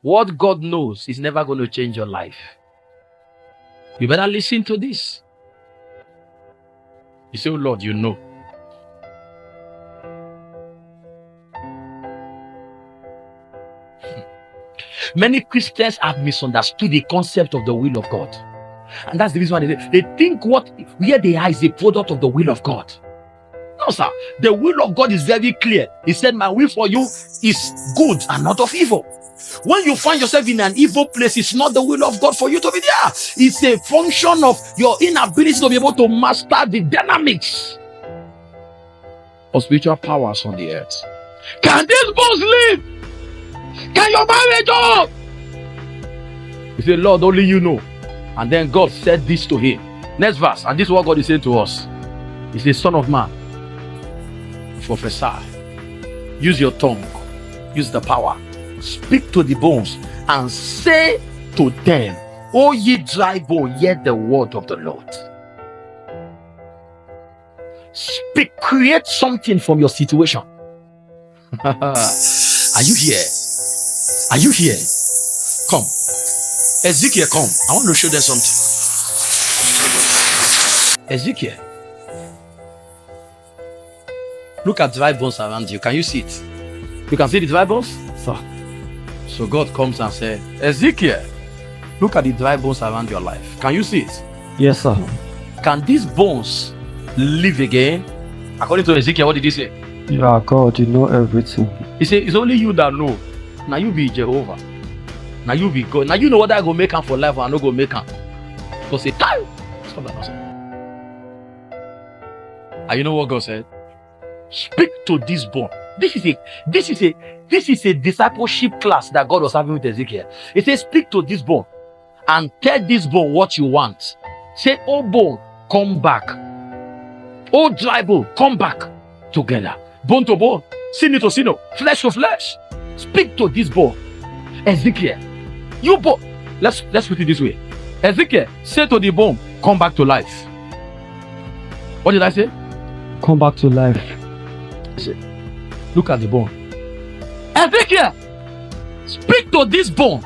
What God knows is never going to change your life. You better listen to this. You say, oh Lord, you know. Many Christians have misunderstood the concept of the will of God. And that's the reason why they think where they are is a product of the will of God. No, sir. The will of God is very clear. He said, my will for you is good and not of evil. When you find yourself in an evil place, it's not the will of God for you to be there. It's a function of your inability to be able to master the dynamics of spiritual powers on the earth. Can these bones live? Can your marriage up? You say, Lord, only you know. And then God said this to him. Next verse, and this is what God is saying to us. He says, Son of man, prophesy. Use your tongue. Use the power. Speak to the bones and say to them, O ye dry bone, hear the word of the Lord. Speak, create something from your situation. Are you here? Are you here? Come. Ezekiel, come. I want to show them something. Ezekiel. Look at dry bones around you. Can you see it? You can see the dry bones? So God comes and says, Ezekiel, look at the dry bones around your life. Can you see it? Yes, sir. Can these bones live again? According to Ezekiel, what did he say? You are God, you know everything. He said, it's only you that know. Now you be Jehovah. Now you be God. Now you know what I go make him for life or I no go make him. Because say, time. Stop that nonsense. And you know what God said? Speak to this bone. This is a discipleship class that God was having with Ezekiel. He says, speak to this bone and tell this bone what you want. Say, oh bone, come back. Oh dry bone, come back together. Bone to bone, sino to sino, flesh to flesh. Speak to this bone. Ezekiel, you bone. Let's put it this way. Ezekiel, say to the bone, come back to life. What did I say? Come back to life. Look at the bone. Ezekiel, speak to this bone.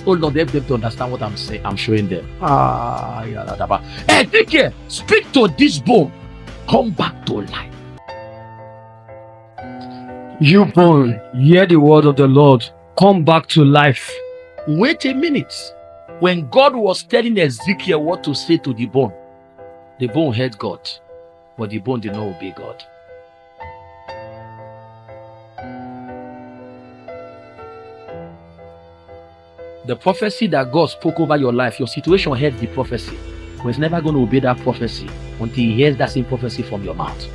Oh Lord, help them to understand what I'm saying. I'm showing them. Ezekiel, speak to this bone. Come back to life. You bone, hear the word of the Lord. Come back to life. Wait a minute. When God was telling Ezekiel what to say to the bone heard God, but the bone did not obey God. The prophecy that God spoke over your life, your situation heard the prophecy, but it's never going to obey that prophecy until he hears that same prophecy from your mouth.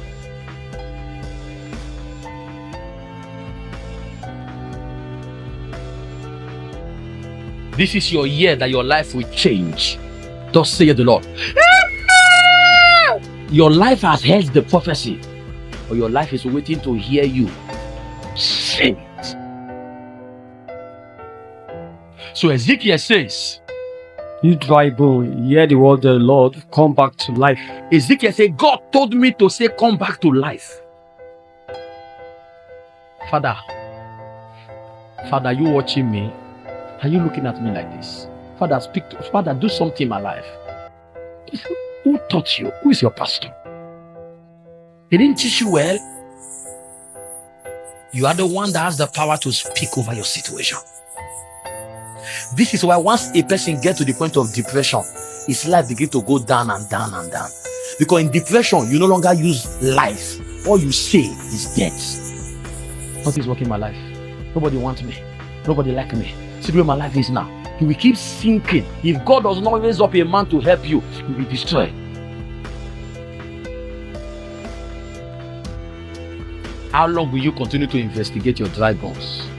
This is your year that your life will change. Thus saith the Lord. Your life has heard the prophecy, but your life is waiting to hear you say it. So Ezekiel says, You dry bone, hear the word of the Lord. Come back to life. Ezekiel said, God told me to say, come back to life. Father, you watching me? Are you looking at me like this? Father, Father, do something in my life. Who taught you? Who is your pastor? He didn't teach you well. You are the one that has the power to speak over your situation. This is why once a person gets to the point of depression, his life begins to go down and down and down. Because in depression, you no longer use life. All you say is death. Nothing is working in my life. Nobody wants me. Nobody likes me. See where my life is now. You will keep sinking. If God does not raise up a man to help you, you will be destroyed. How long will you continue to investigate your dry bones?